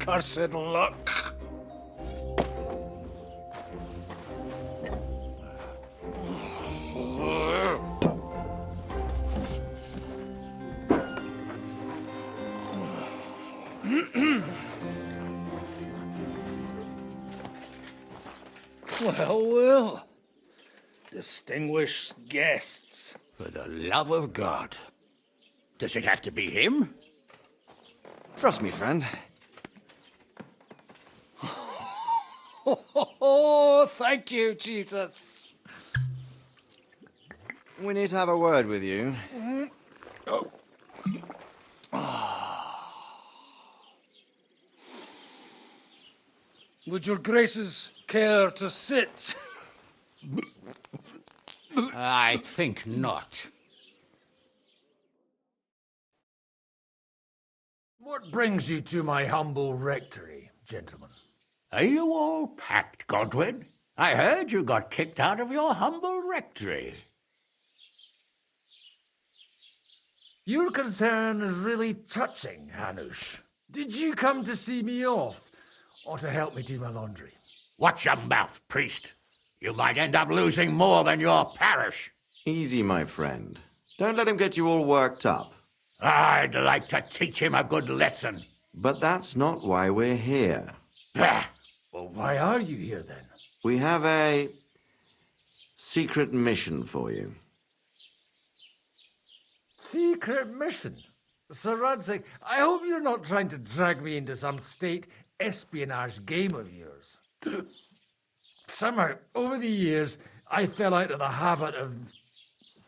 cursed luck. Well. Distinguished guests. For the love of God. Does it have to be him? Trust me, friend. Oh, thank you, Jesus. We need to have a word with you. Would your graces care to sit? I think not. What brings you to my humble rectory, gentlemen? Are you all packed, Godwin? I heard you got kicked out of your humble rectory. Your concern is really touching, Hanush. Did you come to see me off, or to help me do my laundry? Watch your mouth, priest. You might end up losing more than your parish. Easy, my friend. Don't let him get you all worked up. I'd like to teach him a good lesson. But that's not why we're here. Bah! Well, why are you here, then? We have a secret mission for you. Secret mission? Sir Radzig, I hope you're not trying to drag me into some state espionage game of yours. Somehow, over the years, I fell out of the habit of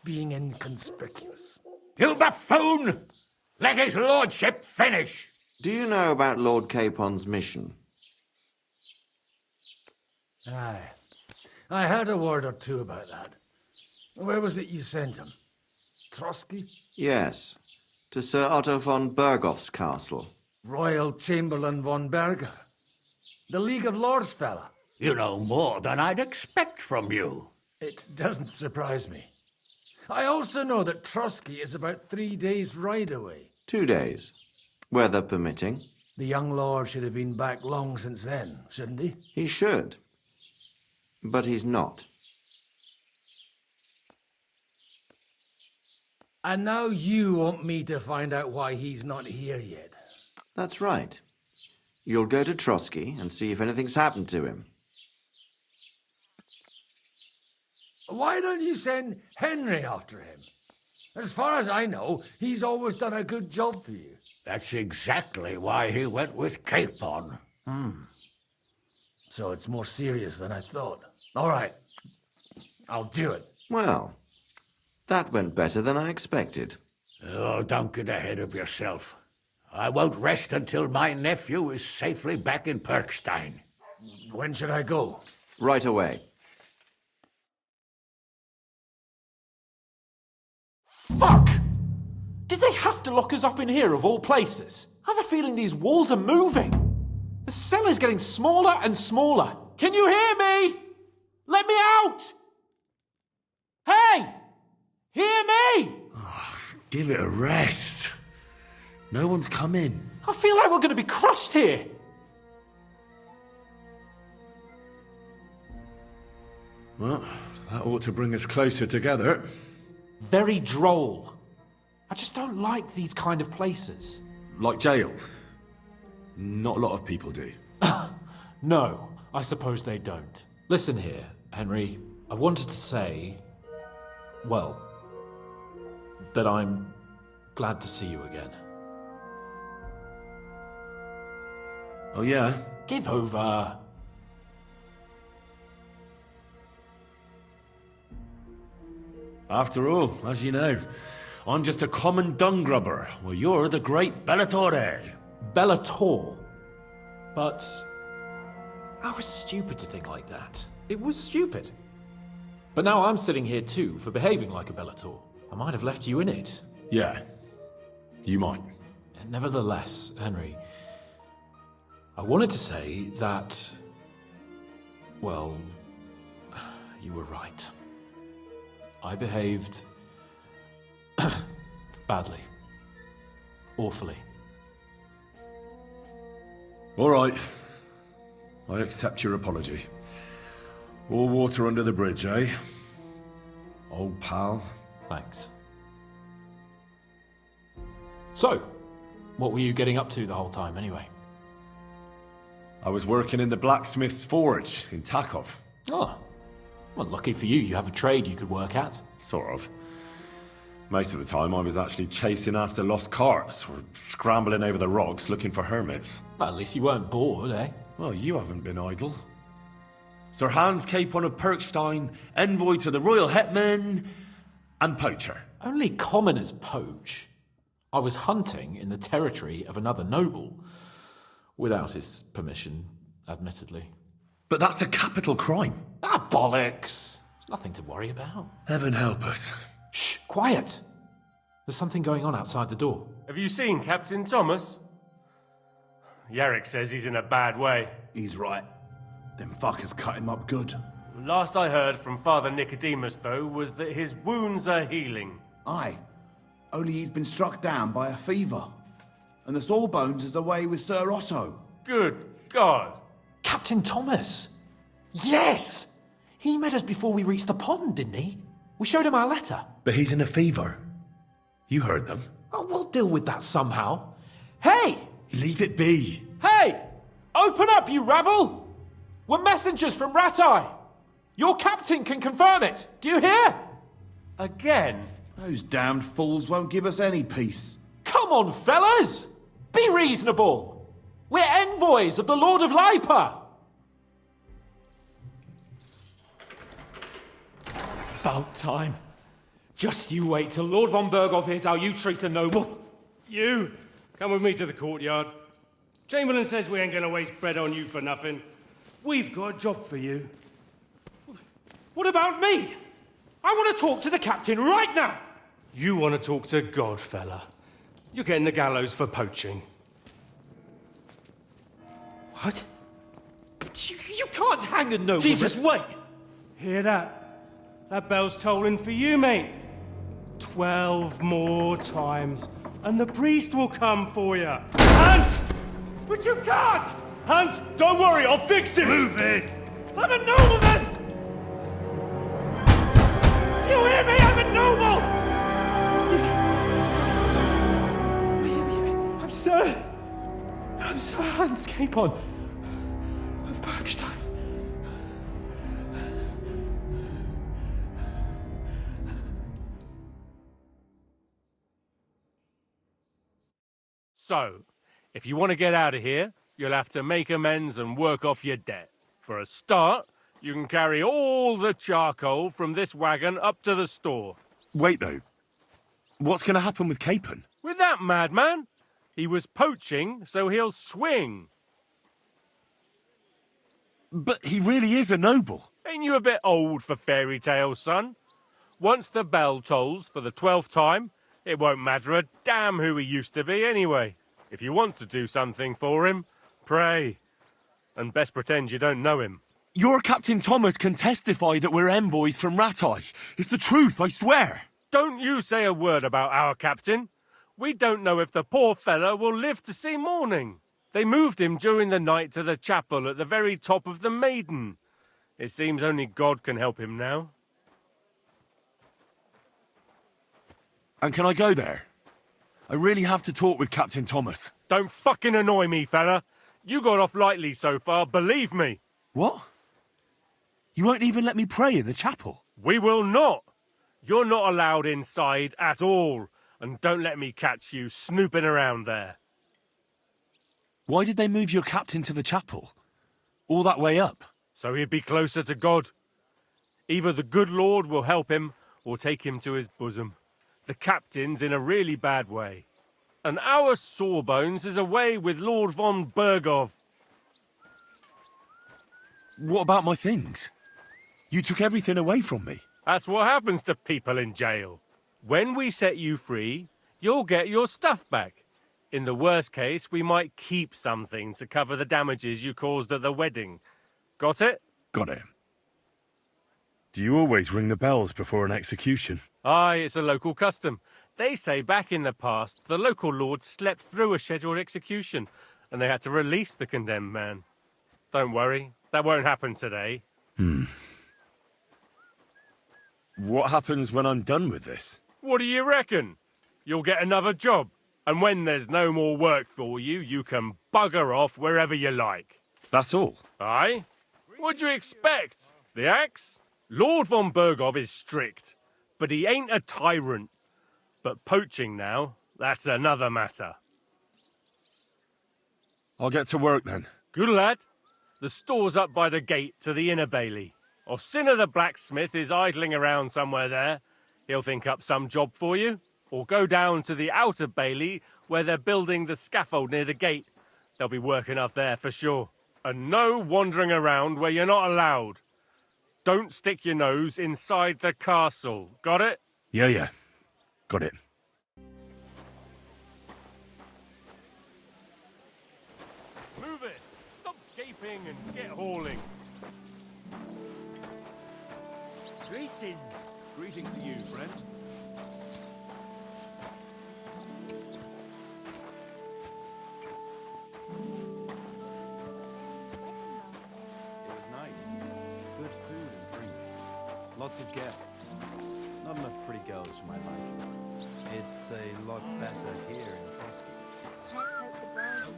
being inconspicuous. You buffoon! Let his lordship finish! Do you know about Lord Capon's mission? Aye. I heard a word or two about that. Where was it you sent him? Trotsky? Yes, to Sir Otto von Bergoff's castle. Royal Chamberlain von Berger? The League of Lords fella? You know more than I'd expect from you. It doesn't surprise me. I also know that Trotsky is about 3 days' ride away. 2 days, weather permitting. The young lord should have been back long since then, shouldn't he? He should. But he's not. And now you want me to find out why he's not here yet. That's right. You'll go to Trotsky and see if anything's happened to him. Why don't you send Henry after him? As far as I know, he's always done a good job for you. That's exactly why he went with Capon. So it's more serious than I thought. All right. I'll do it. Well, that went better than I expected. Oh, don't get ahead of yourself. I won't rest until my nephew is safely back in Perkstein. When should I go? Right away. Fuck! Did they have to lock us up in here of all places? I have a feeling these walls are moving. The cell is getting smaller and smaller. Can you hear me? Let me out! Hey! Hear me! Give it a rest. No one's come in. I feel like we're going to be crushed here. Well, that ought to bring us closer together. Very droll. I just don't like these kind of places. Like jails. Not a lot of people do. No, I suppose they don't. Listen here, Henry. I wanted to say, well, that I'm glad to see you again. Oh, yeah? Give over. After all, as you know, I'm just a common dung grubber, while you're the great Bellatore. Bellator. But I was stupid to think like that. It was stupid. But now I'm sitting here too for behaving like a Bellator. I might have left you in it. Yeah, you might. Nevertheless, Henry, I wanted to say that, well, you were right. I behaved badly. Awfully. All right. I accept your apology. All water under the bridge, eh? Old pal. Thanks. So, what were you getting up to the whole time, anyway? I was working in the blacksmith's forge in Takov. Oh, well, lucky for you, you have a trade you could work at. Sort of. Most of the time I was actually chasing after lost carts or scrambling over the rocks looking for hermits. Well, at least you weren't bored, eh? Well, you haven't been idle. Sir Hans Capon of Perkstein, envoy to the royal hetman, and poacher. Only commoners poach. I was hunting in the territory of another noble. Without his permission, admittedly. But that's a capital crime. Ah, bollocks! Nothing to worry about. Heaven help us. Shh, quiet! There's something going on outside the door. Have you seen Captain Thomas? Yarrick says he's in a bad way. He's right. Them fuckers cut him up good. Last I heard from Father Nicodemus, though, was that his wounds are healing. Aye. Only he's been struck down by a fever. And the Sawbones is away with Sir Otto. Good God! Captain Thomas! Yes! He met us before we reached the pond, didn't he? We showed him our letter. But he's in a fever. You heard them. Oh, we'll deal with that somehow. Hey! Leave it be. Hey! Open up, you rabble! We're messengers from Ratai. Your captain can confirm it. Do you hear? Again? Those damned fools won't give us any peace. Come on, fellas! Be reasonable! We're envoys of the Lord of Lipa! About time. Just you wait till Lord von Berghoff hears how you treat a noble. You, come with me to the courtyard. Chamberlain says we ain't gonna waste bread on you for nothing. We've got a job for you. What about me? I want to talk to the captain right now. You want to talk to God, fella. You're getting the gallows for poaching. What? But you can't hang a nobleman. Jesus, wait! Hear that? That bell's tolling for you, mate. 12 more times, and the priest will come for you. Hans! But you can't! Hans, don't worry, I'll fix it! Move it! I'm a nobleman! You hear me? I'm a noble! I'm Sir Hans Capon of Bergstein. So, if you want to get out of here, you'll have to make amends and work off your debt. For a start, you can carry all the charcoal from this wagon up to the store. Wait, though. What's going to happen with Capon? With that madman? He was poaching, so he'll swing. But he really is a noble. Ain't you a bit old for fairy tales, son? Once the bell tolls for the 12th time, it won't matter a damn who he used to be anyway. If you want to do something for him, pray. And best pretend you don't know him. Your Captain Thomas can testify that we're envoys from Ratai. It's the truth, I swear. Don't you say a word about our captain. We don't know if the poor fellow will live to see morning. They moved him during the night to the chapel at the very top of the Maiden. It seems only God can help him now. And can I go there? I really have to talk with Captain Thomas. Don't fucking annoy me, fella. You got off lightly so far, believe me. What? You won't even let me pray in the chapel? We will not. You're not allowed inside at all. And don't let me catch you snooping around there. Why did they move your captain to the chapel? All that way up? So he'd be closer to God. Either the good Lord will help him, or take him to his bosom. The captain's in a really bad way. And our Sawbones is away with Lord von Berghoff. What about my things? You took everything away from me. That's what happens to people in jail. When we set you free, you'll get your stuff back. In the worst case, we might keep something to cover the damages you caused at the wedding. Got it? Got it. Do you always ring the bells before an execution? Aye, it's a local custom. They say back in the past, the local lord slept through a scheduled execution, and they had to release the condemned man. Don't worry, that won't happen today. What happens when I'm done with this? What do you reckon? You'll get another job, and when there's no more work for you, you can bugger off wherever you like. That's all? Aye? What do you expect? The axe? Lord von Bergov is strict, but he ain't a tyrant. But poaching now, that's another matter. I'll get to work then. Good lad. The store's up by the gate to the inner bailey. Orsina the blacksmith is idling around somewhere there. He'll think up some job for you. Or go down to the outer bailey where they're building the scaffold near the gate. They'll be working up there for sure. And no wandering around where you're not allowed. Don't stick your nose inside the castle. Got it? Yeah. Got it. Move it. Stop gaping and get hauling. Greetings. Greetings to you, friend. It was nice. Good food and drink. Lots of guests. Not enough pretty girls for my liking. It's a lot better here in Trotsky.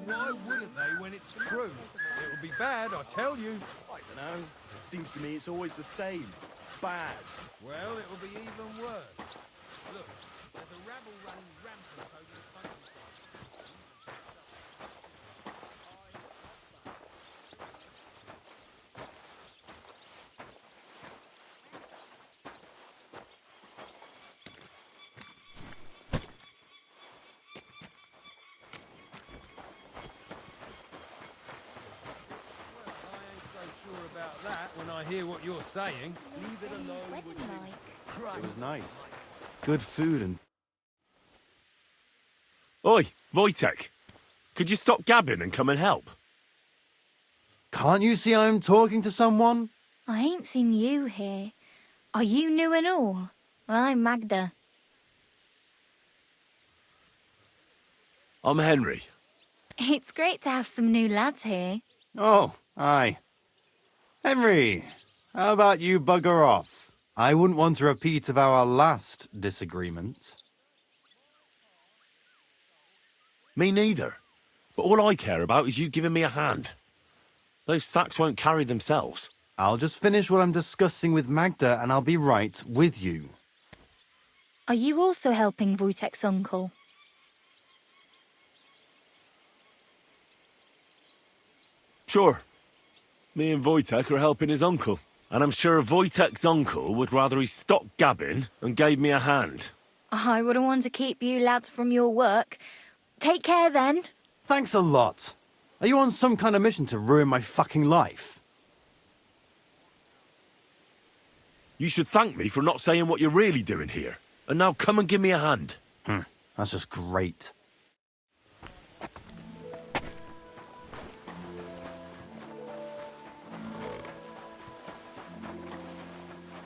Why wouldn't they when it's true? It'll be bad, I tell you. I don't know. Seems to me it's always the same. Bad. Well, it'll be even worse. Look, there's a rabble running rampant over the countryside. About that when I hear what you're saying. Leave it alone, would you? It was nice. Good food and... Oi, Wojtek. Could you stop gabbing and come and help? Can't you see I'm talking to someone? I ain't seen you here. Are you new and all? Well, I'm Magda. I'm Henry. It's great to have some new lads here. Oh, aye. Henry, how about you bugger off? I wouldn't want a repeat of our last disagreement. Me neither. But all I care about is you giving me a hand. Those sacks won't carry themselves. I'll just finish what I'm discussing with Magda and I'll be right with you. Are you also helping Wojtek's uncle? Sure. Me and Wojtek are helping his uncle. And I'm sure Wojtek's uncle would rather he stopped gabbing and gave me a hand. I wouldn't want to keep you lads from your work. Take care then. Thanks a lot. Are you on some kind of mission to ruin my fucking life? You should thank me for not saying what you're really doing here. And now come and give me a hand. That's just great.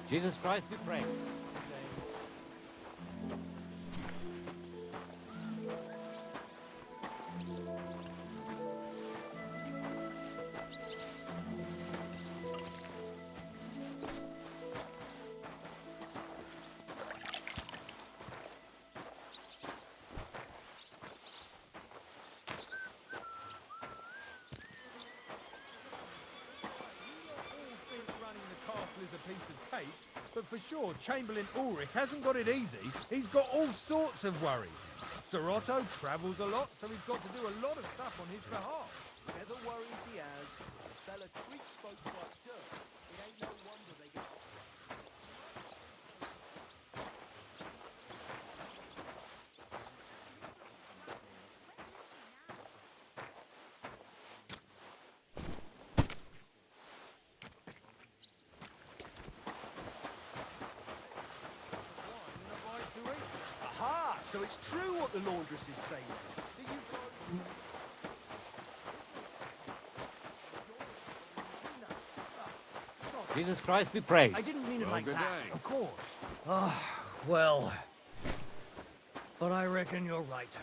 Jesus Christ be praised. But for sure, Chamberlain Ulrich hasn't got it easy. He's got all sorts of worries. Sir Otto travels a lot, so he's got to do a lot of stuff on his behalf. Whatever worries he has, the fella treats folks like dirt. It ain't no wonder they get... Aha! So it's true what the laundress is saying. Jesus Christ be praised. I didn't mean it like that. Of course. Well. But I reckon you're right.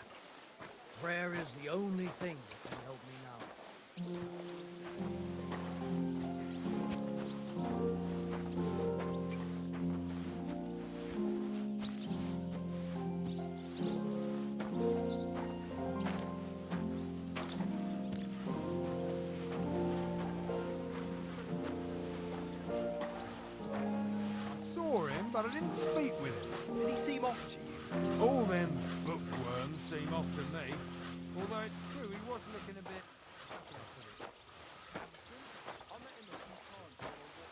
Prayer is the only thing that can help me now. I saw him, but I didn't speak with him. Did he seem off to you? All them bookworms seem off to me. Although it's true, he was looking a bit... how can I put it? Absent? I met him a few times when I walked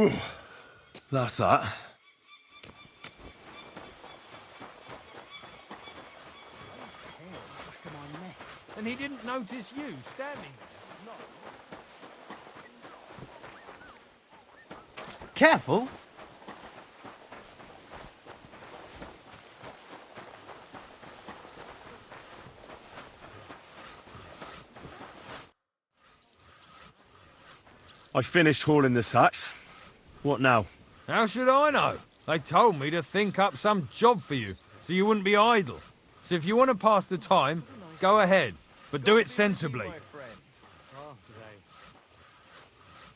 the crowd. That's that. Back of my neck. And he didn't notice you standing there? No. Careful! I finished hauling the sacks. What now? How should I know? They told me to think up some job for you, so you wouldn't be idle. So if you want to pass the time, go ahead, but do it sensibly.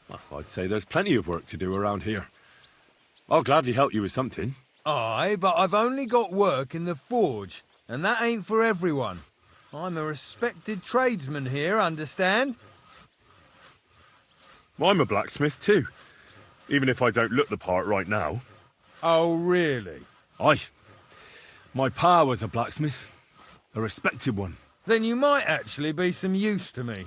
Well, I'd say there's plenty of work to do around here. I'll gladly help you with something. Aye, but I've only got work in the forge, and that ain't for everyone. I'm a respected tradesman here, understand? I'm a blacksmith too, even if I don't look the part right now. Oh, really? Aye. My pa was a blacksmith, a respected one. Then you might actually be some use to me.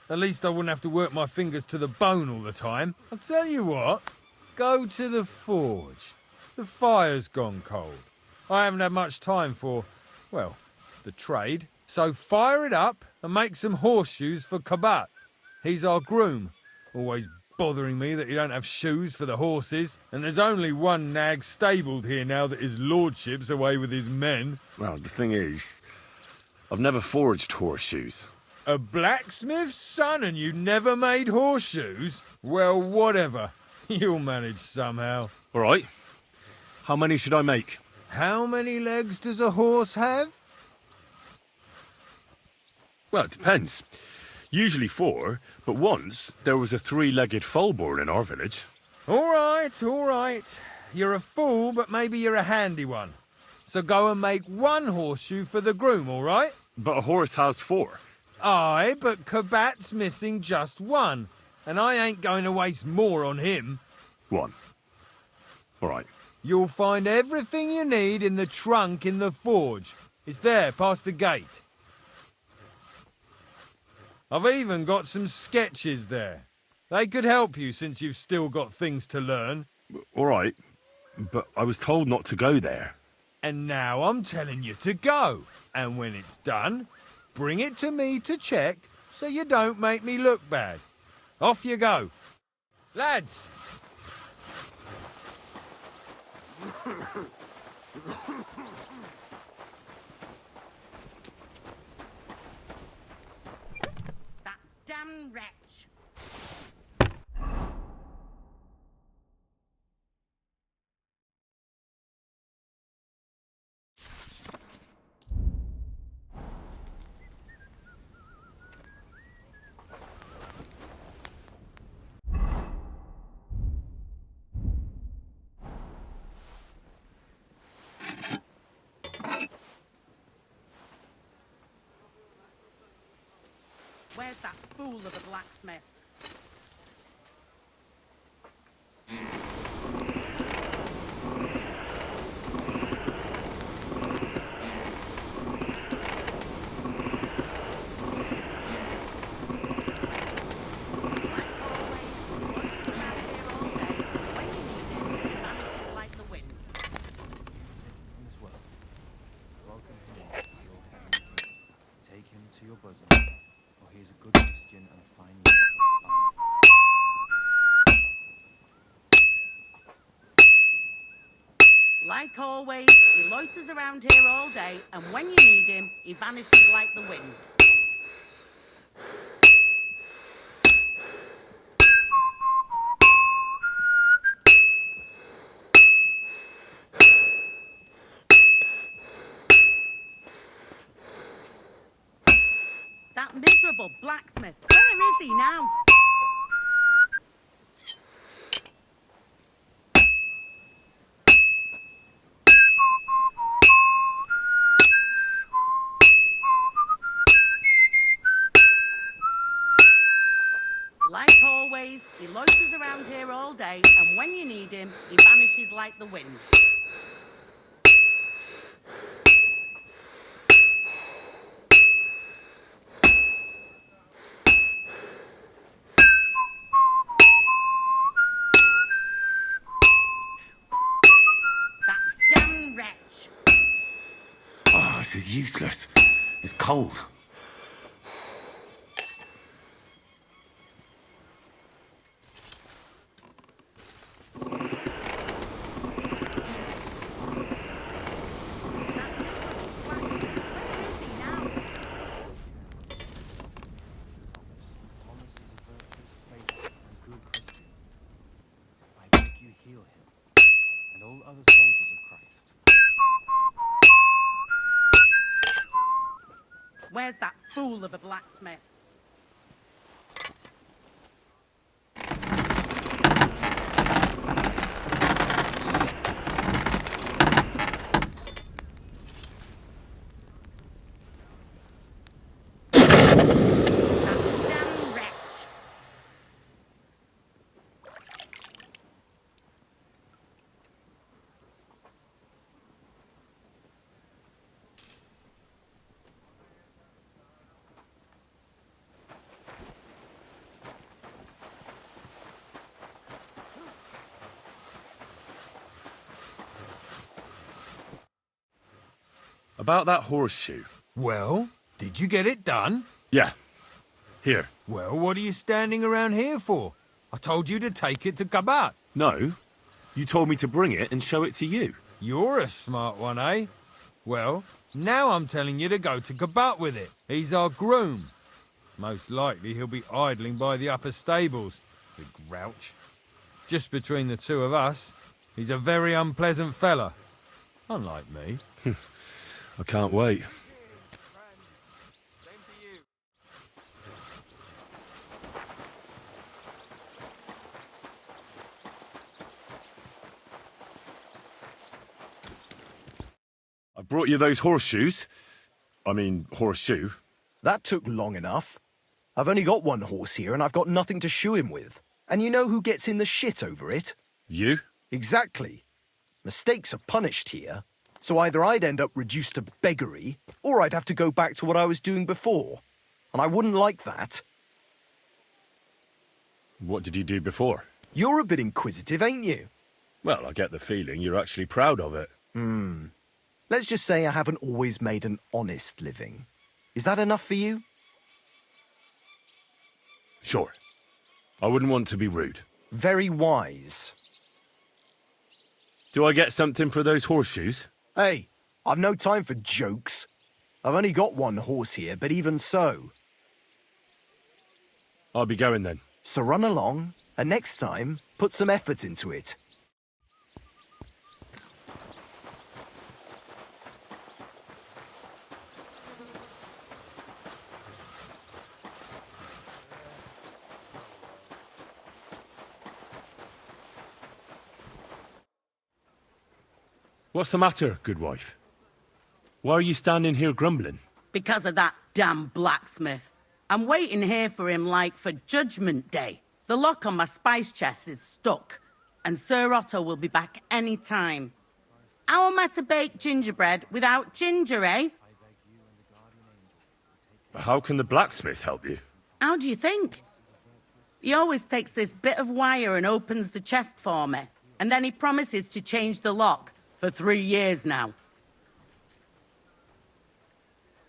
At least I wouldn't have to work my fingers to the bone all the time. I'll tell you what, go to the forge. The fire's gone cold. I haven't had much time for, well, the trade. So fire it up and make some horseshoes for Kabat. He's our groom. Always bothering me that you don't have shoes for the horses. And there's only one nag stabled here now that his lordship's away with his men. Well, the thing is, I've never forged horseshoes. A blacksmith's son and you never made horseshoes? Well, whatever. You'll manage somehow. All right. How many should I make? How many legs does a horse have? Well, it depends. Usually 4, but once there was a 3-legged foal born in our village. All right, all right. You're a fool, but maybe you're a handy one. So go and make 1 horseshoe for the groom, all right? But a horse has 4. Aye, but Kabat's missing just 1. And I ain't going to waste more on him. 1. All right. You'll find everything you need in the trunk in the forge. It's there, past the gate. I've even got some sketches there. They could help you since you've still got things to learn. All right, but I was told not to go there. And now I'm telling you to go. And when it's done, bring it to me to check so you don't make me look bad. Off you go. Lads! That damn wretch. Where's that fool of a blacksmith? Take him to your bosom, for he is a good Christian and a fine man. Like always, he loiters around here all day, and when you need him, he vanishes like the wind. That miserable blacksmith. Where is he now? Like always, he loiters around here all day, and when you need him, he vanishes like the wind. That damn wretch! Oh, this is useless. It's cold. Where's that fool of a blacksmith? About that horseshoe. Well, did you get it done? Yeah. Here. Well, what are you standing around here for? I told you to take it to Kabat. No. You told me to bring it and show it to you. You're a smart one, eh? Well, now I'm telling you to go to Kabat with it. He's our groom. Most likely he'll be idling by the upper stables, the grouch. Just between the two of us, he's a very unpleasant fella. Unlike me. I can't wait. I brought you those horseshoes. I mean, horseshoe. That took long enough. I've only got one horse here and I've got nothing to shoe him with. And you know who gets in the shit over it? You? Exactly. Mistakes are punished here. So either I'd end up reduced to beggary, or I'd have to go back to what I was doing before. And I wouldn't like that. What did you do before? You're a bit inquisitive, ain't you? Well, I get the feeling you're actually proud of it. Let's just say I haven't always made an honest living. Is that enough for you? Sure. I wouldn't want to be rude. Very wise. Do I get something for those horseshoes? Hey, I've no time for jokes. I've only got one horse here, but even so. I'll be going then. So run along, and next time, put some effort into it. What's the matter, good wife? Why are you standing here grumbling? Because of that damn blacksmith. I'm waiting here for him like for Judgment Day. The lock on my spice chest is stuck, and Sir Otto will be back any time. How am I to bake gingerbread without ginger, eh? How can the blacksmith help you? How do you think? He always takes this bit of wire and opens the chest for me, and then he promises to change the lock for 3 years now.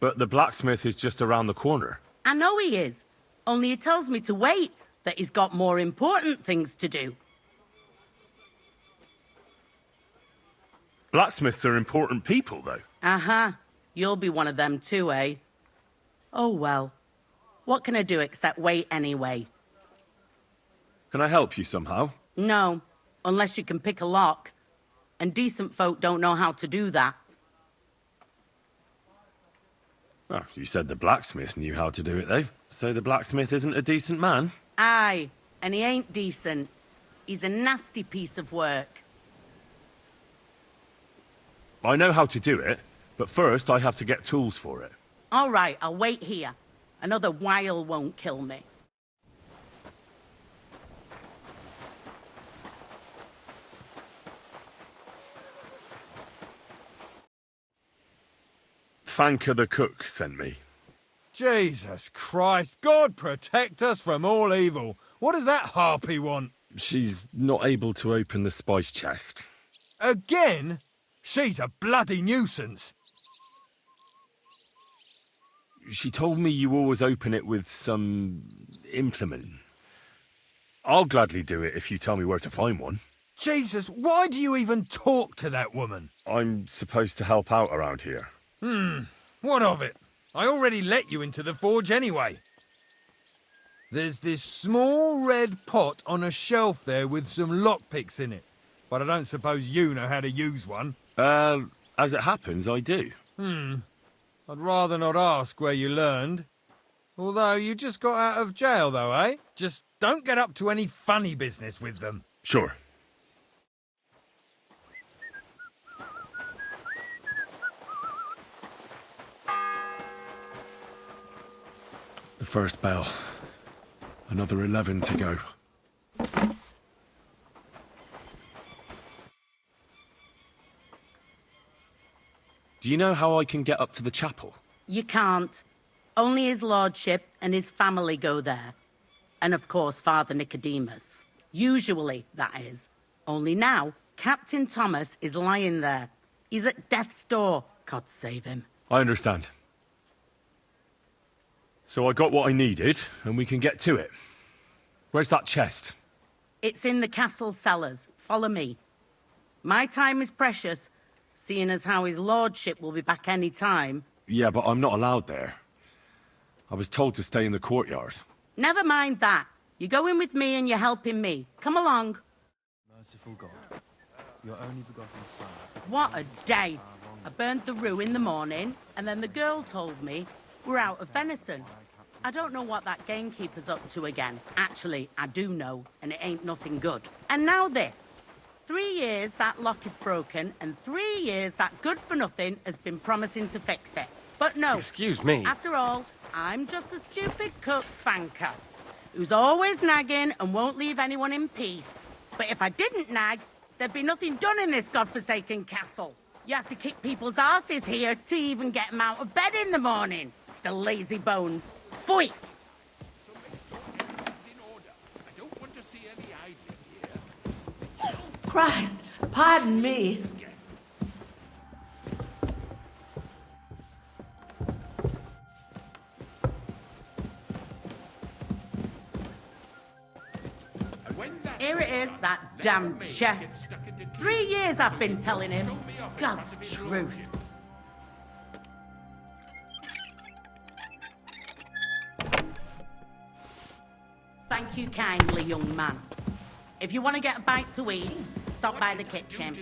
But the blacksmith is just around the corner. I know he is, only he tells me to wait, that he's got more important things to do. Blacksmiths are important people, though. Uh-huh. You'll be one of them too, eh? Oh, well. What can I do except wait anyway? Can I help you somehow? No, unless you can pick a lock. And decent folk don't know how to do that. Oh, you said the blacksmith knew how to do it, though. So the blacksmith isn't a decent man? Aye, and he ain't decent. He's a nasty piece of work. I know how to do it, but first I have to get tools for it. All right, I'll wait here. Another while won't kill me. Fanka the cook sent me. Jesus Christ, God protect us from all evil. What does that harpy want? She's not able to open the spice chest. Again? She's a bloody nuisance. She told me you always open it with some implement. I'll gladly do it if you tell me where to find one. Jesus, why do you even talk to that woman? I'm supposed to help out around here. What of it? I already let you into the forge anyway. There's this small red pot on a shelf there with some lockpicks in it. But I don't suppose you know how to use one. As it happens, I do. I'd rather not ask where you learned. Although you just got out of jail, though, eh? Just don't get up to any funny business with them. Sure. The first bell. Another 11 to go. Do you know how I can get up to the chapel? You can't. Only his lordship and his family go there. And of course, Father Nicodemus. Usually, that is. Only now, Captain Thomas is lying there. He's at death's door. God save him. I understand. So I got what I needed, and we can get to it. Where's that chest? It's in the castle cellars. Follow me. My time is precious, seeing as how his lordship will be back any time. Yeah, but I'm not allowed there. I was told to stay in the courtyard. Never mind that. You're going with me and you're helping me. Come along. Merciful God, your only begotten Son. What a day. I burned the rue in the morning, and then the girl told me we're out of venison. I don't know what that gamekeeper's up to again. Actually, I do know, and it ain't nothing good. And now this. 3 years that lock is broken, and 3 years that good-for-nothing has been promising to fix it. But no. Excuse me. After all, I'm just a stupid cook Fanka, who's always nagging and won't leave anyone in peace. But if I didn't nag, there'd be nothing done in this godforsaken castle. You have to kick people's asses here to even get them out of bed in the morning. The lazy bones. Pfui! Christ, pardon me. Here it is, that damn chest. 3 years I've been telling him. God's truth. Thank you kindly, young man. If you want to get a bite to eat, stop by the kitchen.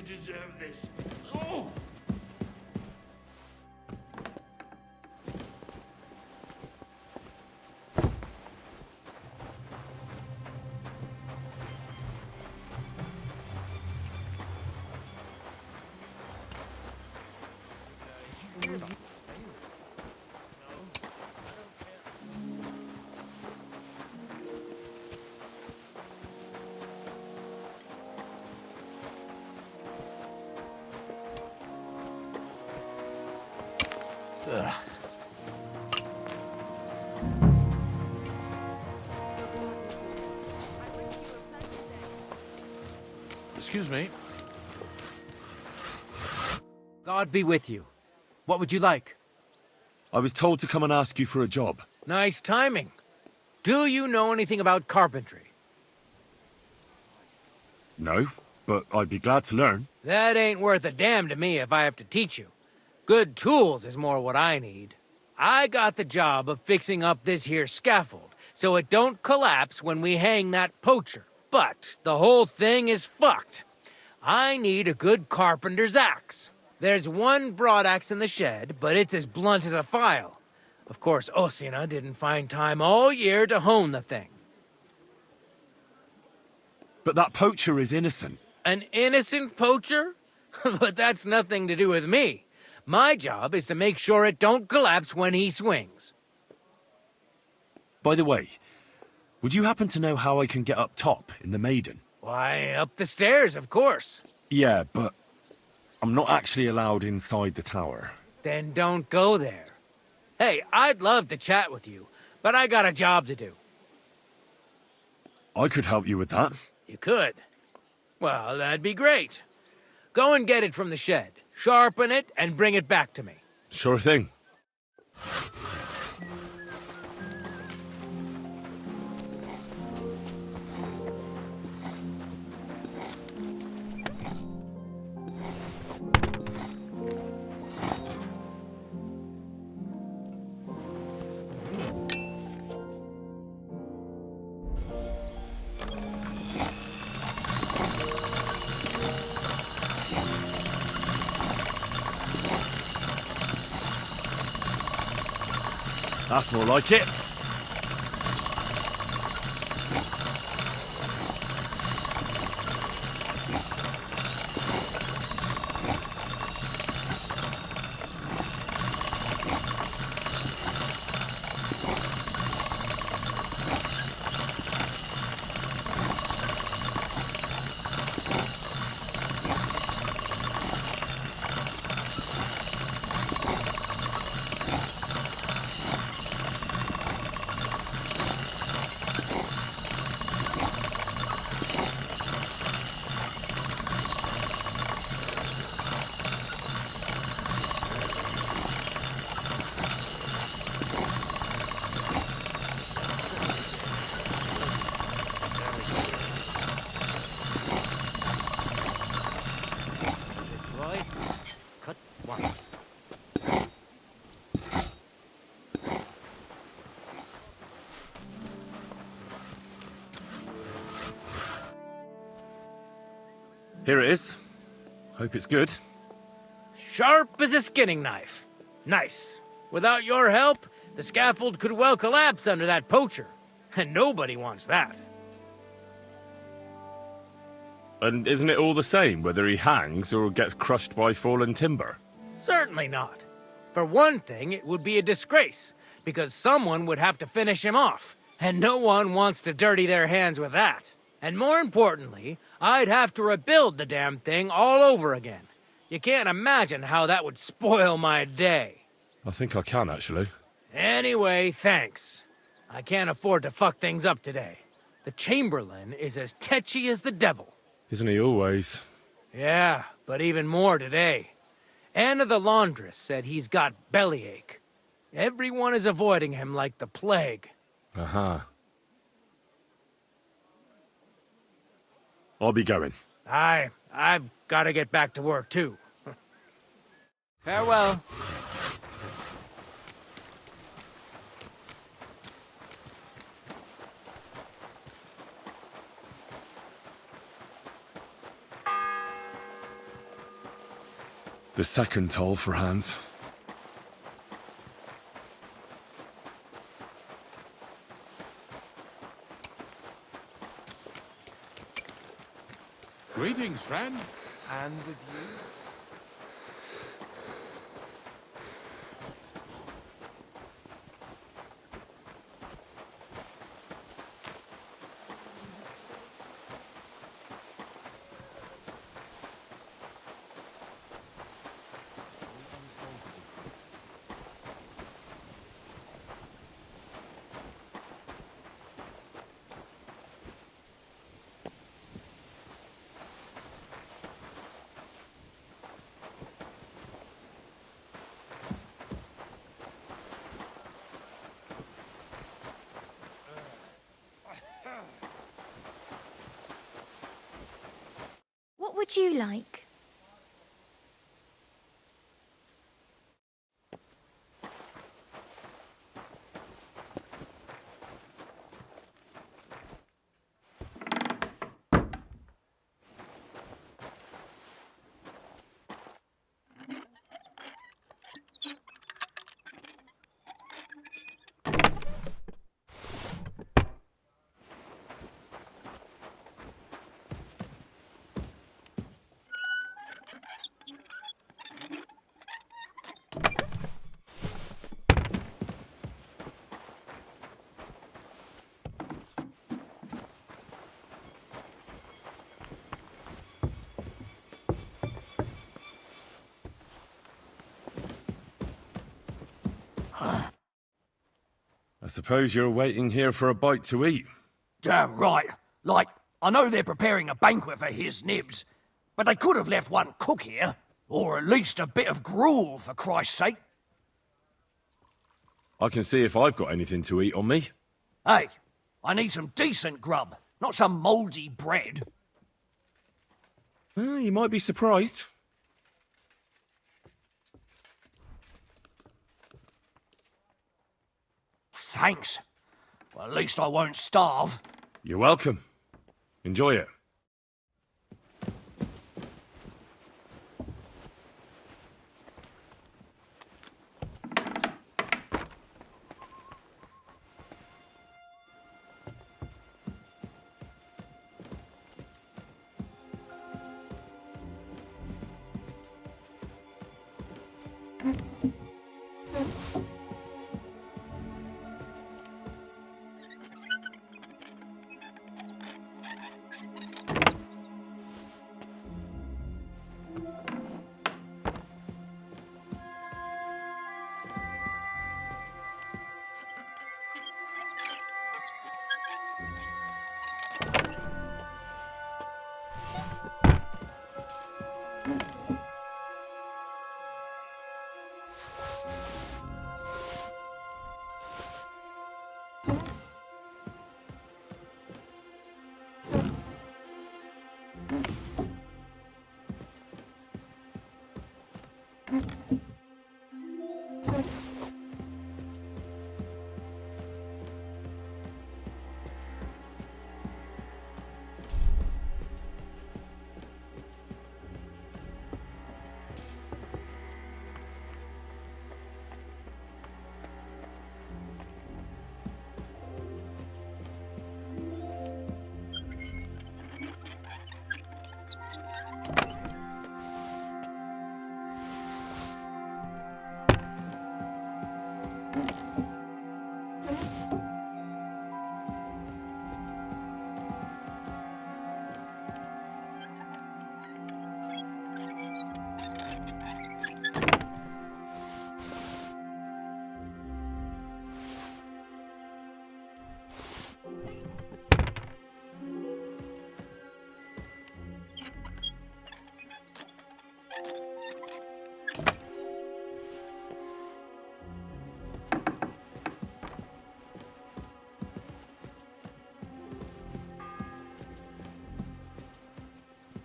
Excuse me. God be with you. What would you like? I was told to come and ask you for a job. Nice timing. Do you know anything about carpentry? No, but I'd be glad to learn. That ain't worth a damn to me if I have to teach you. Good tools is more what I need. I got the job of fixing up this here scaffold, so it don't collapse when we hang that poacher. But the whole thing is fucked. I need a good carpenter's axe. There's one broadaxe in the shed, but it's as blunt as a file. Of course, Osina didn't find time all year to hone the thing. But that poacher is innocent. An innocent poacher? But that's nothing to do with me. My job is to make sure it don't collapse when he swings. By the way, would you happen to know how I can get up top in the Maiden? Why, up the stairs, of course. Yeah, but I'm not actually allowed inside the tower. Then don't go there. Hey, I'd love to chat with you, but I got a job to do. I could help you with that. You could? Well, that'd be great. Go and get it from the shed, sharpen it, and bring it back to me. Sure thing. That's more like it. Cut once. Here it is. Hope it's good. Sharp as a skinning knife. Nice. Without your help, the scaffold could well collapse under that poacher. And nobody wants that. And isn't it all the same whether he hangs or gets crushed by fallen timber? Certainly not. For one thing, it would be a disgrace, because someone would have to finish him off, and no one wants to dirty their hands with that. And more importantly, I'd have to rebuild the damn thing all over again. You can't imagine how that would spoil my day. I think I can, actually. Anyway, thanks. I can't afford to fuck things up today. The Chamberlain is as tetchy as the devil. Isn't he always? Yeah, but even more today. Anna the laundress said he's got bellyache. Everyone is avoiding him like the plague. Uh-huh. I'll be going. I've got to get back to work, too. Farewell. The second toll for Hans. Greetings, friend. And with you? What would you like? I suppose you're waiting here for a bite to eat. Damn right. Like, I know they're preparing a banquet for his nibs, but they could have left one cook here. Or at least a bit of gruel, for Christ's sake. I can see if I've got anything to eat on me. Hey, I need some decent grub, not some mouldy bread. Well, you might be surprised. Thanks. Well, at least I won't starve. You're welcome. Enjoy it.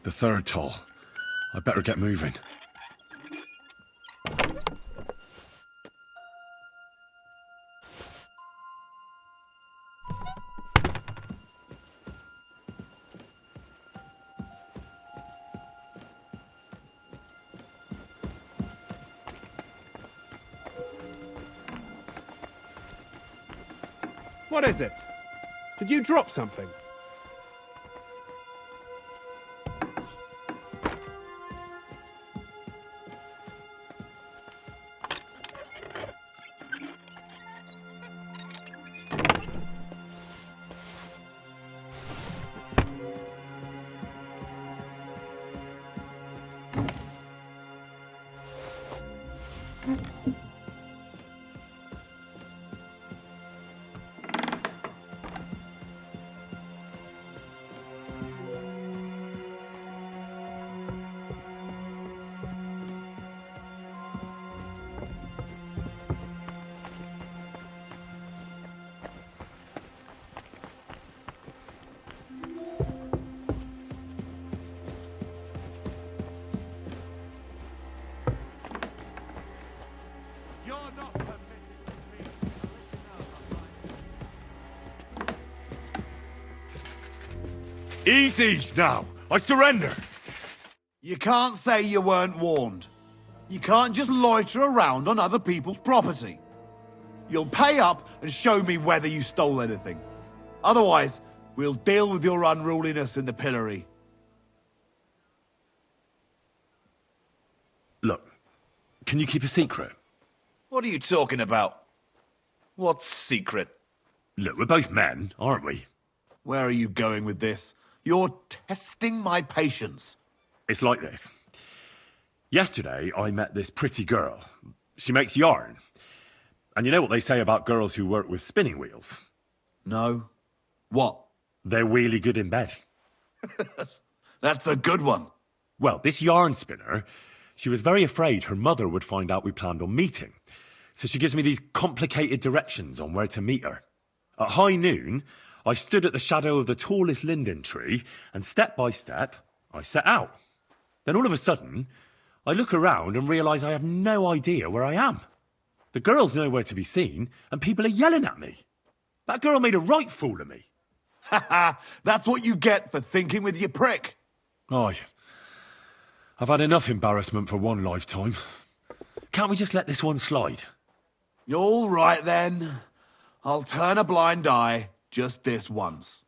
The third toll. I better get moving. What is it? Did you drop something? Easy now! I surrender! You can't say you weren't warned. You can't just loiter around on other people's property. You'll pay up and show me whether you stole anything. Otherwise, we'll deal with your unruliness in the pillory. Look, can you keep a secret? What are you talking about? What's secret? Look, we're both men, aren't we? Where are you going with this? You're testing my patience. It's like this. Yesterday, I met this pretty girl. She makes yarn. And you know what they say about girls who work with spinning wheels? No. What? They're really good in bed. That's a good one. Well, this yarn spinner, she was very afraid her mother would find out we planned on meeting. So she gives me these complicated directions on where to meet her. At high noon, I stood at the shadow of the tallest linden tree, and step by step, I set out. Then all of a sudden, I look around and realise I have no idea where I am. The girl's nowhere to be seen, and people are yelling at me. That girl made a right fool of me. Ha ha! That's what you get for thinking with your prick. Aye. I've had enough embarrassment for one lifetime. Can't we just let this one slide? All right then. I'll turn a blind eye just this once.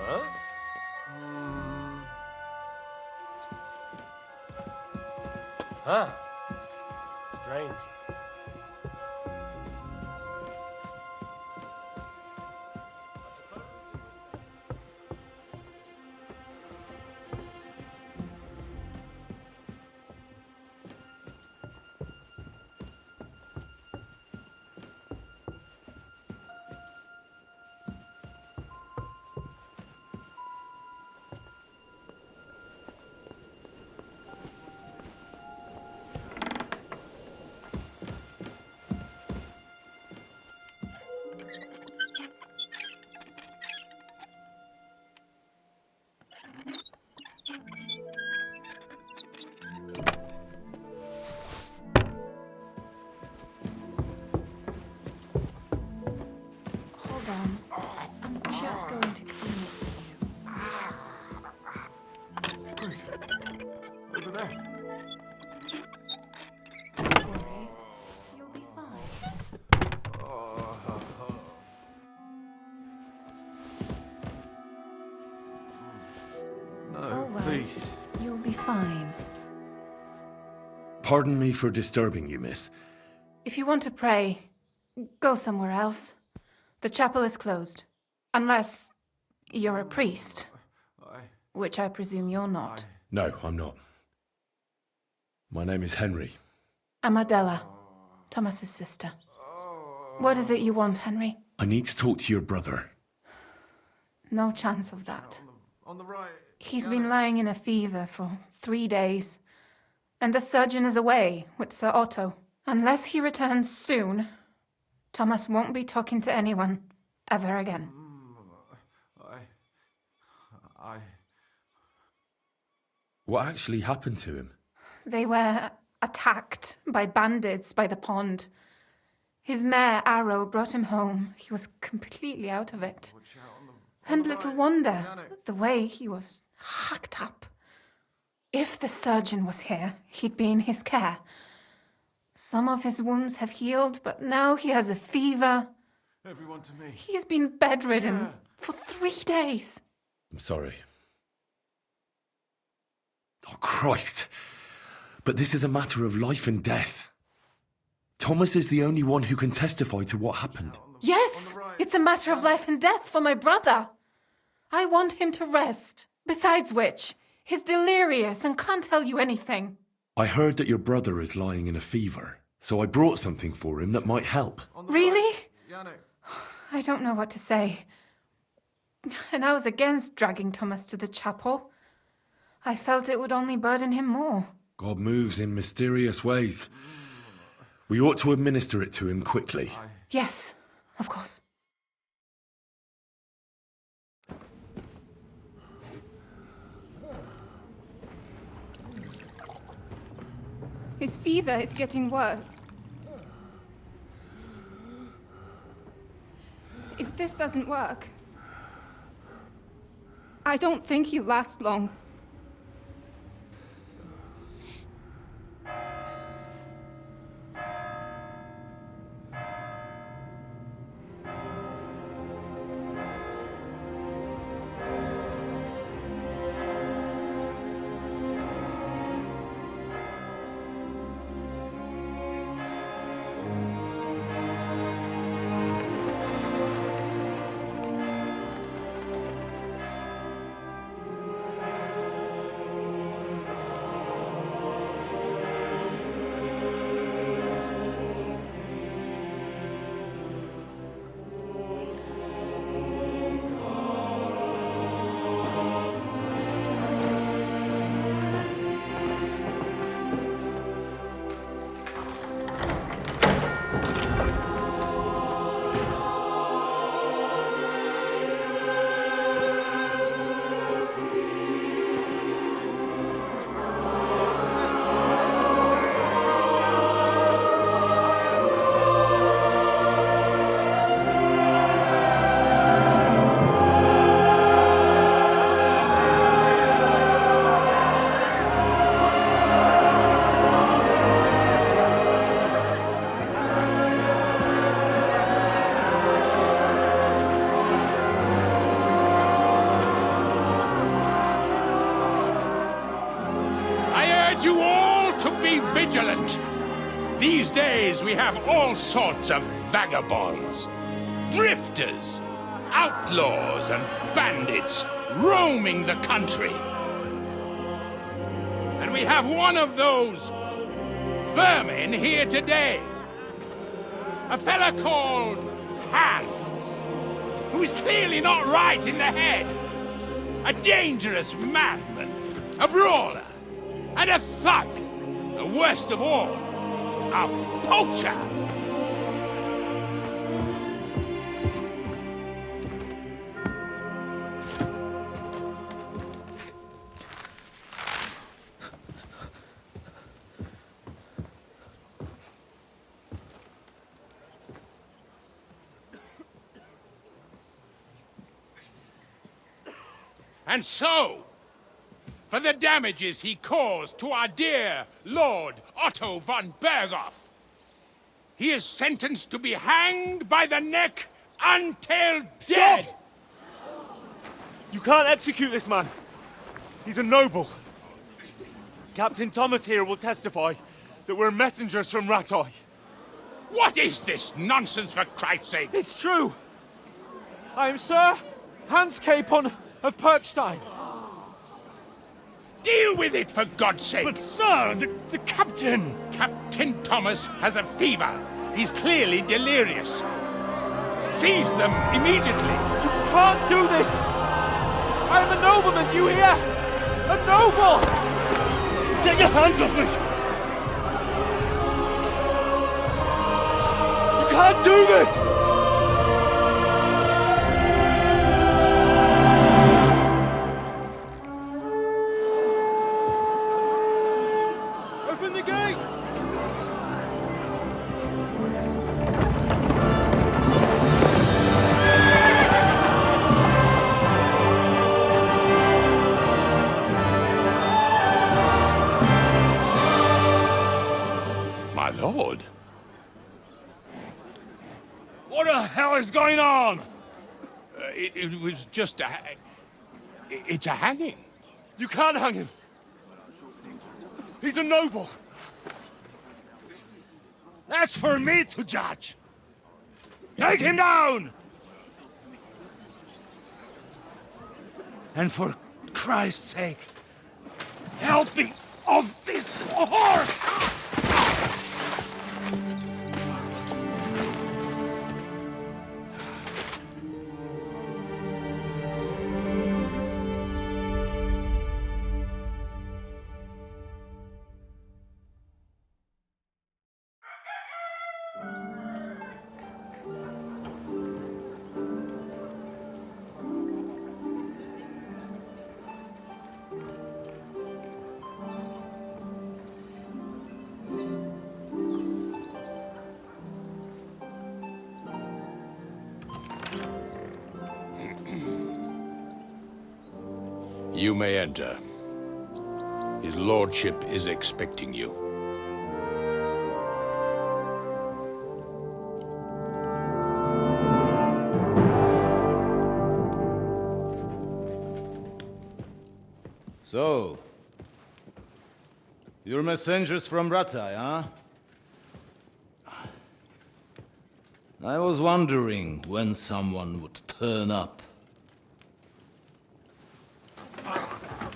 Huh? Huh. Strange. Hold on. I'm just going to clean it for you. Over there. Don't worry. You'll be fine. It's all right. please. You'll be fine. Pardon me for disturbing you, miss. If you want to pray, go somewhere else. The chapel is closed. Unless you're a priest. Which I presume you're not. No, I'm not. My name is Henry. I'm Adela, Thomas's sister. What is it you want, Henry? I need to talk to your brother. No chance of that. On the right. He's been lying in a fever for 3 days. And the surgeon is away with Sir Otto. Unless he returns soon, Thomas won't be talking to anyone ever again. What actually happened to him? They were attacked by bandits by the pond. His mare, Arrow, brought him home. He was completely out of it. And little wonder, the way he was hacked up. If the surgeon was here, he'd be in his care. Some of his wounds have healed, but now he has a fever. Everyone to me. He's been bedridden for 3 days. I'm sorry. Oh, Christ. But this is a matter of life and death. Thomas is the only one who can testify to what happened. Yes, it's a matter of life and death for my brother. I want him to rest. Besides which, he's delirious and can't tell you anything. I heard that your brother is lying in a fever, so I brought something for him that might help. Really? I don't know what to say. And I was against dragging Thomas to the chapel. I felt it would only burden him more. God moves in mysterious ways. We ought to administer it to him quickly. Yes, of course. His fever is getting worse. If this doesn't work, I don't think he'll last long. You all to be vigilant. These days we have all sorts of vagabonds, drifters, outlaws and bandits roaming the country. And we have one of those vermin here today. A fella called Hans, who is clearly not right in the head. A dangerous madman, a brawler, and a thug, the worst of all, a poacher. And so, for the damages he caused to our dear Lord Otto von Berghoff, he is sentenced to be hanged by the neck until dead! Stop! You can't execute this man. He's a noble. Captain Thomas here will testify that we're messengers from Ratoi. What is this nonsense, for Christ's sake? It's true. I am Sir Hans Capon of Perkstein. Deal with it, for God's sake! But, sir, the captain... Captain Thomas has a fever. He's clearly delirious. Seize them immediately. You can't do this! I am a nobleman, do you hear? A noble! Get your hands off me! You can't do this! Open the gates! My lord. What the hell is going on? It was just a... It's a hanging. You can't hang him. He's a noble. That's for me to judge. Take him down! And for Christ's sake, help me off this horse! You may enter. His lordship is expecting you. So, you're messengers from Ratai, huh? I was wondering when someone would turn up.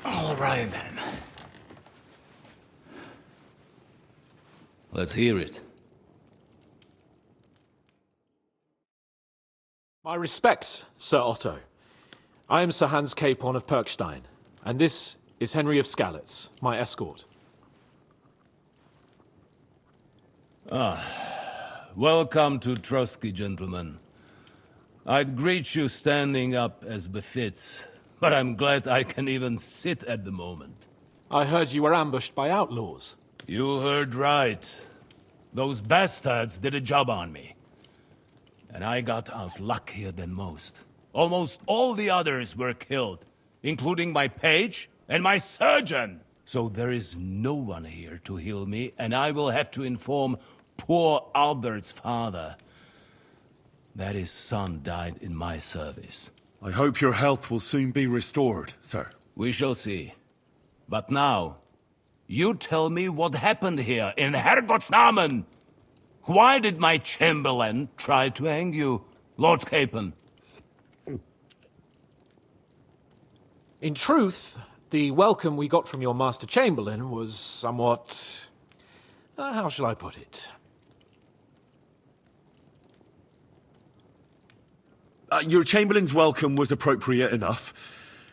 All right, then. Let's hear it. My respects, Sir Otto. I am Sir Hans Capon of Perkstein, and this is Henry of Skalitz, my escort. Welcome to Trotsky, gentlemen. I'd greet you standing up as befits, but I'm glad I can even sit at the moment. I heard you were ambushed by outlaws. You heard right. Those bastards did a job on me. And I got out luckier than most. Almost all the others were killed, including my page and my surgeon. So there is no one here to heal me, and I will have to inform poor Albert's father that his son died in my service. I hope your health will soon be restored, sir. We shall see. But now, you tell me what happened here in Herrgottsnamen. Why did my chamberlain try to hang you, Lord Capon? In truth, the welcome we got from your Master Chamberlain was somewhat... how shall I put it? Your Chamberlain's welcome was appropriate enough,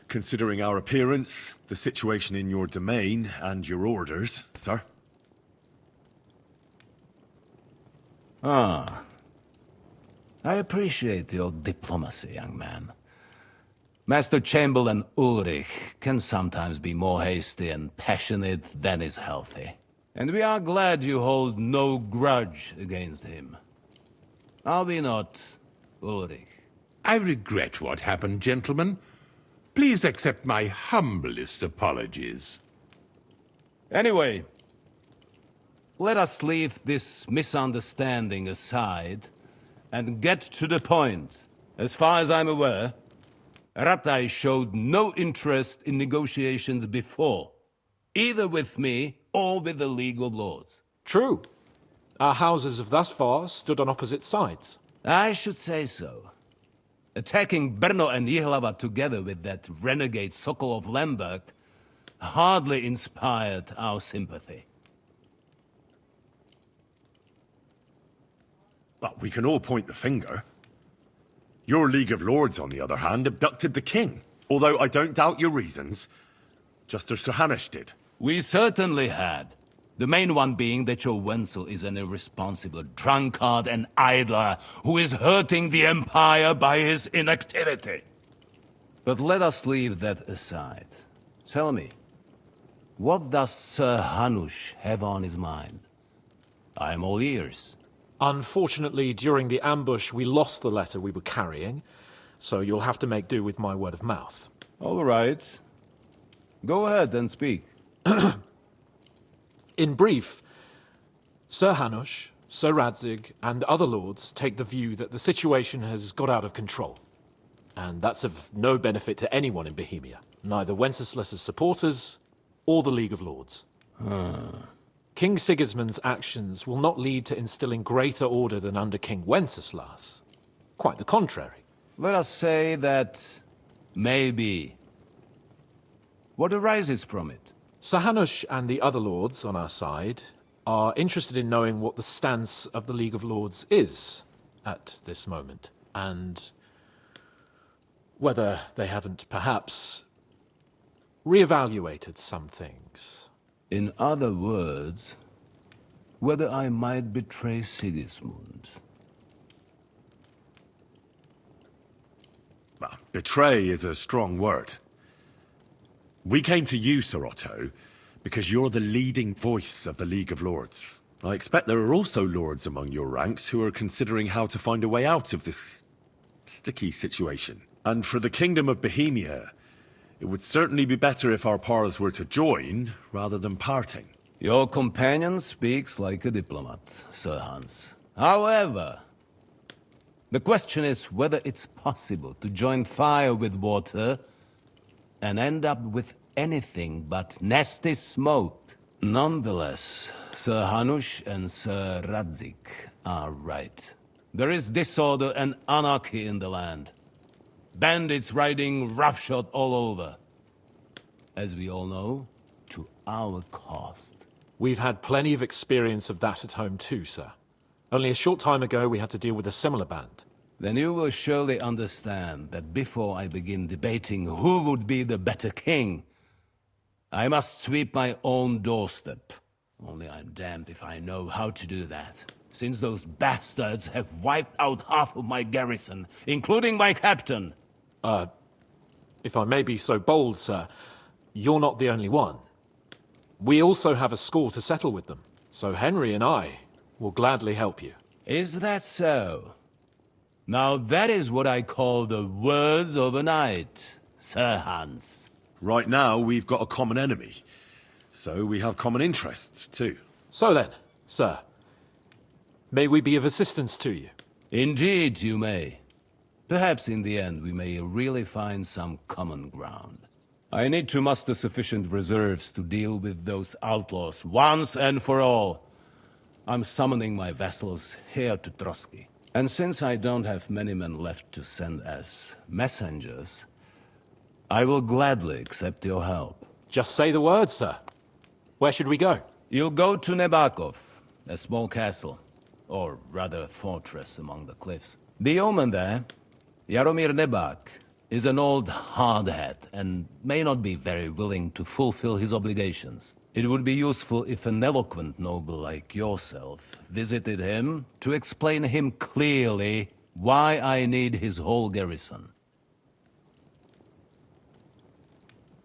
considering our appearance, the situation in your domain, and your orders, sir. I appreciate your diplomacy, young man. Master Chamberlain Ulrich can sometimes be more hasty and passionate than is healthy. And we are glad you hold no grudge against him. Are we not, Ulrich? I regret what happened, gentlemen. Please accept my humblest apologies. Anyway, let us leave this misunderstanding aside and get to the point. As far as I'm aware, Ratai showed no interest in negotiations before, either with me or with the League of Lords. True. Our houses have thus far stood on opposite sides. I should say so. Attacking Brno and Jihlava together with that renegade Sokol of Lemberg hardly inspired our sympathy. But we can all point the finger. Your League of Lords, on the other hand, abducted the king. Although I don't doubt your reasons, just as Sir Hanush did. We certainly had. The main one being that your Wenzel is an irresponsible drunkard and idler who is hurting the Empire by his inactivity. But let us leave that aside. Tell me, what does Sir Hanush have on his mind? I am all ears. Unfortunately, during the ambush, we lost the letter we were carrying, so you'll have to make do with my word of mouth. All right. Go ahead and speak. In brief, Sir Hanush, Sir Radzig, and other lords take the view that the situation has got out of control. And that's of no benefit to anyone in Bohemia, neither Wenceslas's supporters or the League of Lords. King Sigismund's actions will not lead to instilling greater order than under King Wenceslas. Quite the contrary. Let us say that maybe. What arises from it? Sir Hanush and the other lords on our side are interested in knowing what the stance of the League of Lords is at this moment, and whether they haven't perhaps reevaluated some things. In other words, whether I might betray Sigismund. Well, betray is a strong word. We came to you, Sir Otto, because you're the leading voice of the League of Lords. I expect there are also lords among your ranks who are considering how to find a way out of this sticky situation. And for the Kingdom of Bohemia, It would certainly be better if our paths were to join, rather than parting. Your companion speaks like a diplomat, Sir Hans. However, the question is whether it's possible to join fire with water and end up with anything but nasty smoke. Nonetheless, Sir Hanush and Sir Radzik are right. There is disorder and anarchy in the land. Bandits riding roughshod all over. As we all know, to our cost. We've had plenty of experience of that at home too, sir. Only a short time ago we had to deal with a similar band. Then you will surely understand that before I begin debating who would be the better king, I must sweep my own doorstep. Only I'm damned if I know how to do that, since those bastards have wiped out half of my garrison, including my captain. If I may be so bold, sir, you're not the only one. We also have a score to settle with them, so Henry and I will gladly help you. Is that so? Now that is what I call the words of a knight, Sir Hans. Right now, we've got a common enemy. So we have common interests, too. So then, sir, may we be of assistance to you? Indeed, you may. Perhaps in the end we may really find some common ground. I need to muster sufficient reserves to deal with those outlaws once and for all. I'm summoning my vassals here to Trotsky. And since I don't have many men left to send as messengers, I will gladly accept your help. Just say the word, sir. Where should we go? You'll go to Nebakov, a small castle, or rather a fortress among the cliffs. The yeoman there, Jaromir Nebak, is an old hardhat and may not be very willing to fulfill his obligations. It would be useful if an eloquent noble like yourself visited him to explain him clearly why I need his whole garrison.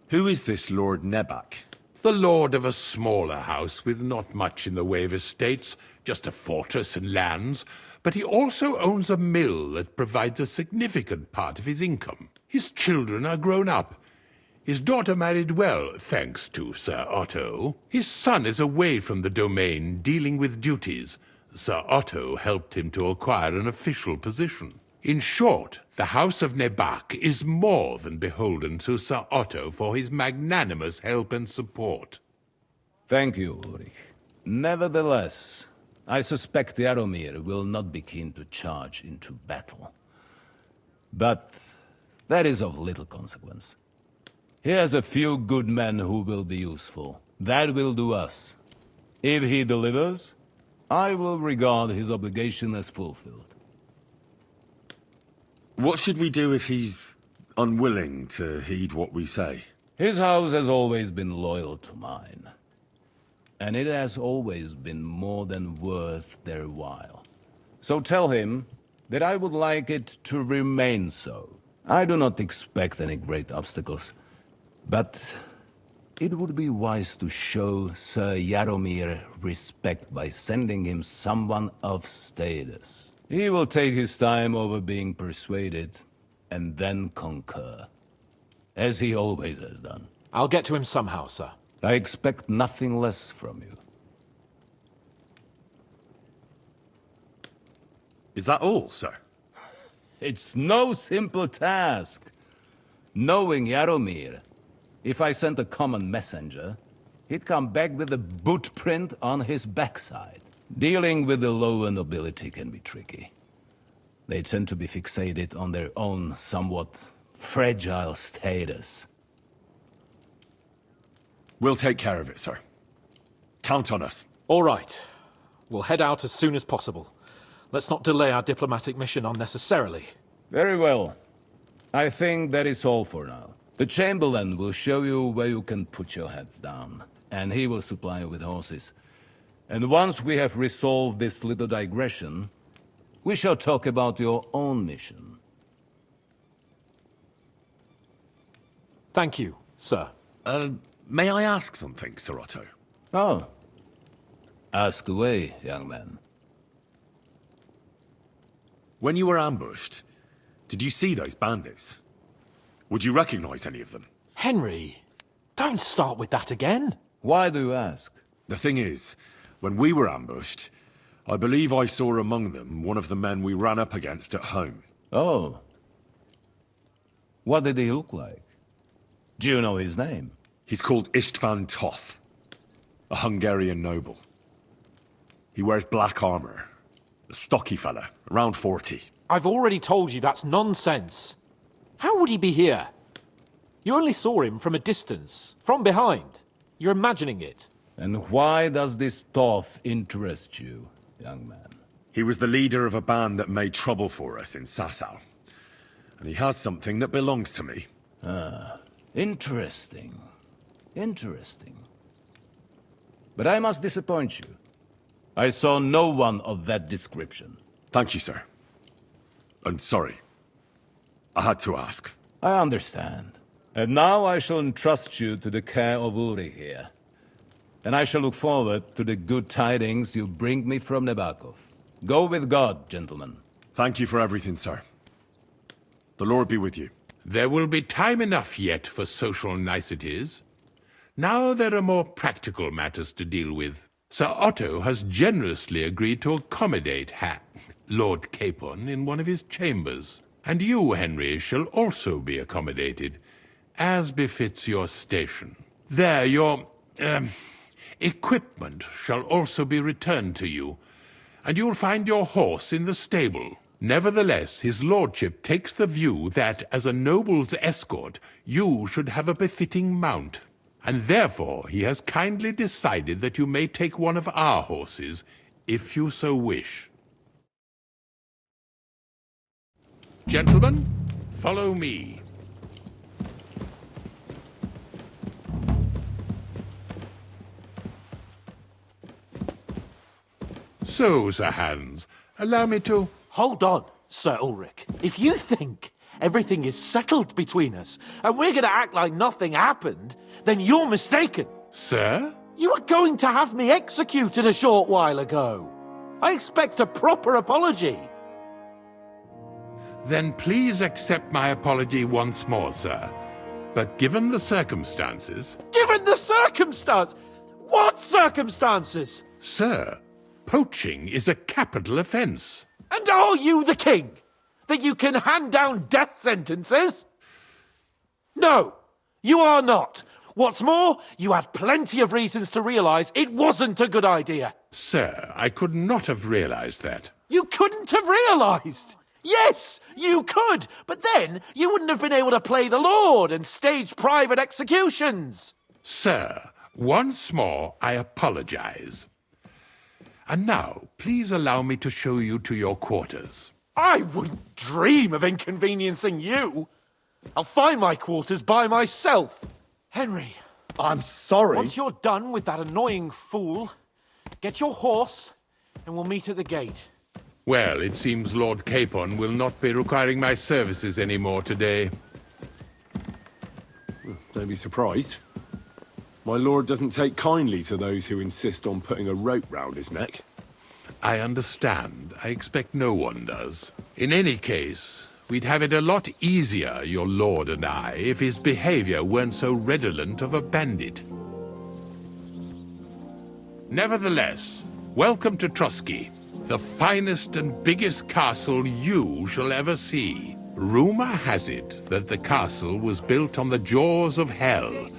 Who is this Lord Nebak? The lord of a smaller house with not much in the way of estates, just a fortress and lands, but he also owns a mill that provides a significant part of his income. His children are grown up. His daughter married well, thanks to Sir Otto. His son is away from the domain, dealing with duties. Sir Otto helped him to acquire an official position. In short, the House of Nebak is more than beholden to Sir Otto for his magnanimous help and support. Thank you, Ulrich. Nevertheless, I suspect Jaromir will not be keen to charge into battle. But that is of little consequence. He has a few good men who will be useful. That will do us. If he delivers, I will regard his obligation as fulfilled. What should we do if he's unwilling to heed what we say? His house has always been loyal to mine. And it has always been more than worth their while. So tell him that I would like it to remain so. I do not expect any great obstacles. But it would be wise to show Sir Jaromir respect by sending him someone of status. He will take his time over being persuaded, and then concur. As he always has done. I'll get to him somehow, sir. I expect nothing less from you. Is that all, sir? It's no simple task. Knowing Jaromir, if I sent a common messenger, he'd come back with a boot print on his backside. Dealing with the lower nobility can be tricky. They tend to be fixated on their own somewhat fragile status. We'll take care of it, sir. Count on us. All right. We'll head out as soon as possible. Let's not delay our diplomatic mission unnecessarily. Very well. I think that is all for now. The Chamberlain will show you where you can put your heads down, and he will supply you with horses. And once we have resolved this little digression, we shall talk about your own mission. Thank you, sir. May I ask something, Sir Otto? Oh. Ask away, young man. When you were ambushed, did you see those bandits? Would you recognize any of them? Henry, don't start with that again. Why do you ask? The thing is, when we were ambushed, I believe I saw among them one of the men we ran up against at home. Oh. What did he look like? Do you know his name? He's called Istvan Toth, a Hungarian noble. He wears black armor. A stocky fella, around 40. I've already told you that's nonsense. How would he be here? You only saw him from a distance, from behind. You're imagining it. And why does this Toth interest you, young man? He was the leader of a band that made trouble for us in Sasau. And he has something that belongs to me. Ah, interesting. Interesting. But I must disappoint you. I saw no one of that description. Thank you, sir. And sorry. I had to ask. I understand. And now I shall entrust you to the care of Uri here. And I shall look forward to the good tidings you bring me from Nebakov. Go with God, gentlemen. Thank you for everything, sir. The Lord be with you. There will be time enough yet for social niceties. Now there are more practical matters to deal with. Sir Otto has generously agreed to accommodate Lord Capon in one of his chambers. And you, Henry, shall also be accommodated, as befits your station. There, your, equipment shall also be returned to you, and you'll find your horse in the stable. Nevertheless, his lordship takes the view that, as a noble's escort, you should have a befitting mount. And therefore he has kindly decided that you may take one of our horses, if you so wish. Gentlemen, follow me. So, Sir Hans, allow me to... Hold on, Sir Ulrich. If you think everything is settled between us, and we're going to act like nothing happened, then you're mistaken. Sir? You were going to have me executed a short while ago. I expect a proper apology. Then please accept my apology once more, sir. But given the circumstances... Given the circumstance? What circumstances? Sir, poaching is a capital offence. And are you the king? That you can hand down death sentences? No, you are not. What's more, you had plenty of reasons to realise it wasn't a good idea. Sir, I could not have realised that. You couldn't have realised? Yes, you could, but then you wouldn't have been able to play the Lord and stage private executions. Sir, once more I apologise. And now, please allow me to show you to your quarters. I wouldn't dream of inconveniencing you. I'll find my quarters by myself. Henry. I'm sorry. Once you're done with that annoying fool, get your horse and we'll meet at the gate. Well, it seems Lord Capon will not be requiring my services anymore today. Don't be surprised. My lord doesn't take kindly to those who insist on putting a rope round his neck. I understand. I expect no one does. In any case, we'd have it a lot easier, your lord and I, if his behavior weren't so redolent of a bandit. Nevertheless, welcome to Trotsky, the finest and biggest castle you shall ever see. Rumor has it that the castle was built on the jaws of hell,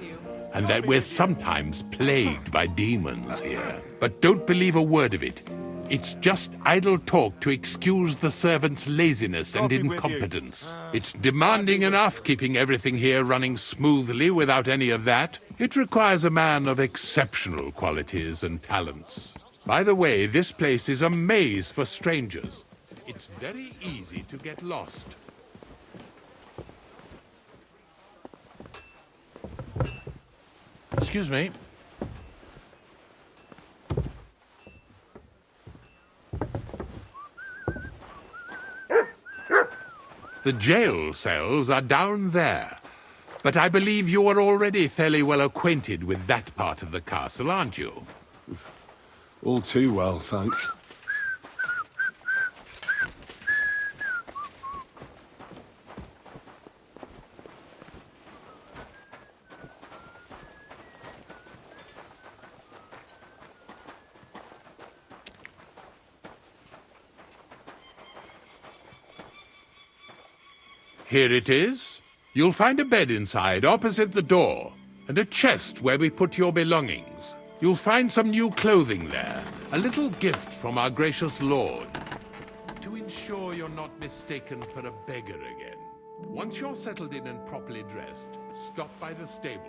and that we're sometimes plagued by demons here. But don't believe a word of it. It's just idle talk to excuse the servants' laziness and incompetence. It's demanding enough keeping everything here running smoothly without any of that. It requires a man of exceptional qualities and talents. By the way, this place is a maze for strangers. It's very easy to get lost. Excuse me. The jail cells are down there. But I believe you are already fairly well acquainted with that part of the castle, aren't you? All too well, thanks. Here it is. You'll find a bed inside, opposite the door, and a chest where we put your belongings. You'll find some new clothing there, a little gift from our gracious lord. To ensure you're not mistaken for a beggar again. Once you're settled in and properly dressed, stop by the stables.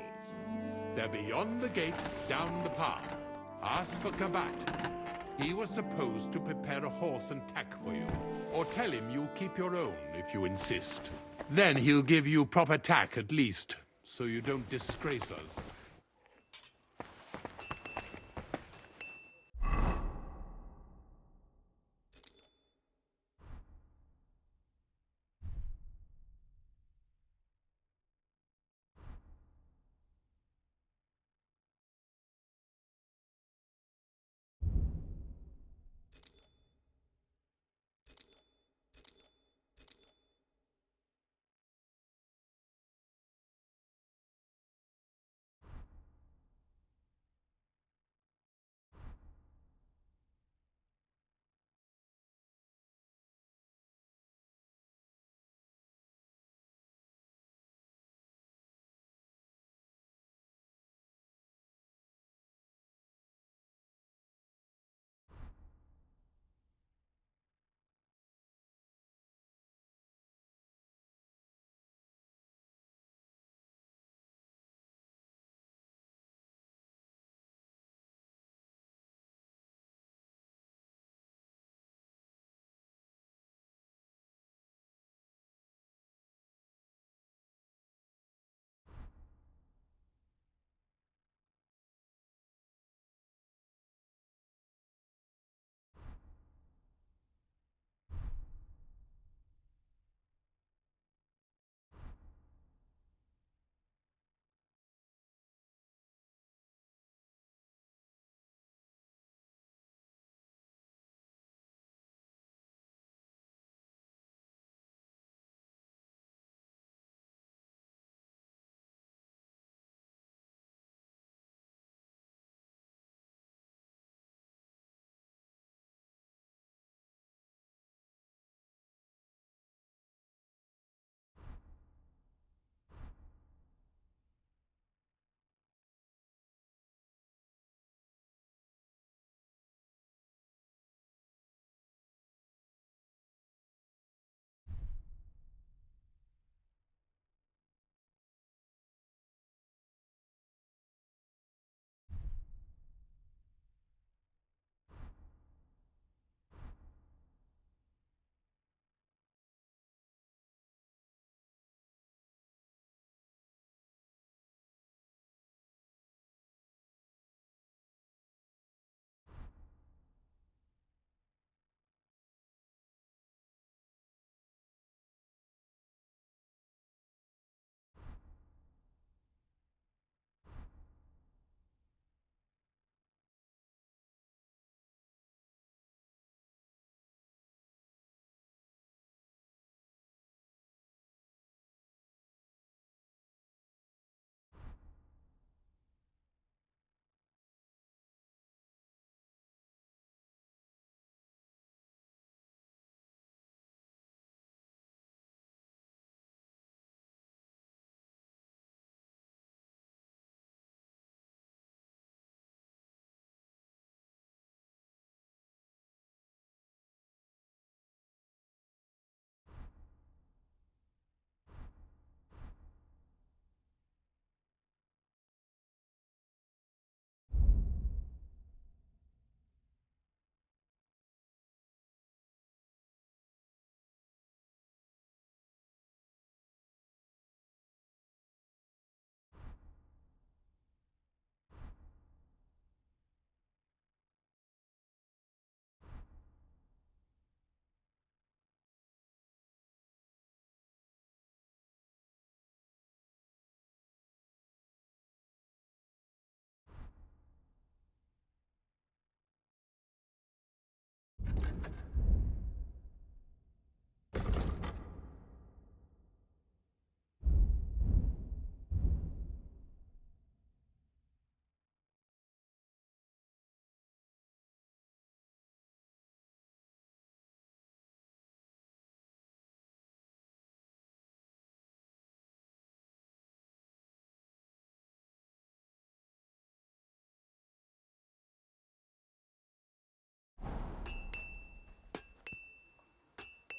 They're beyond the gate, down the path. Ask for Kabat. He was supposed to prepare a horse and tack for you. Or tell him you'll keep your own if you insist. Then he'll give you proper tack at least, so you don't disgrace us.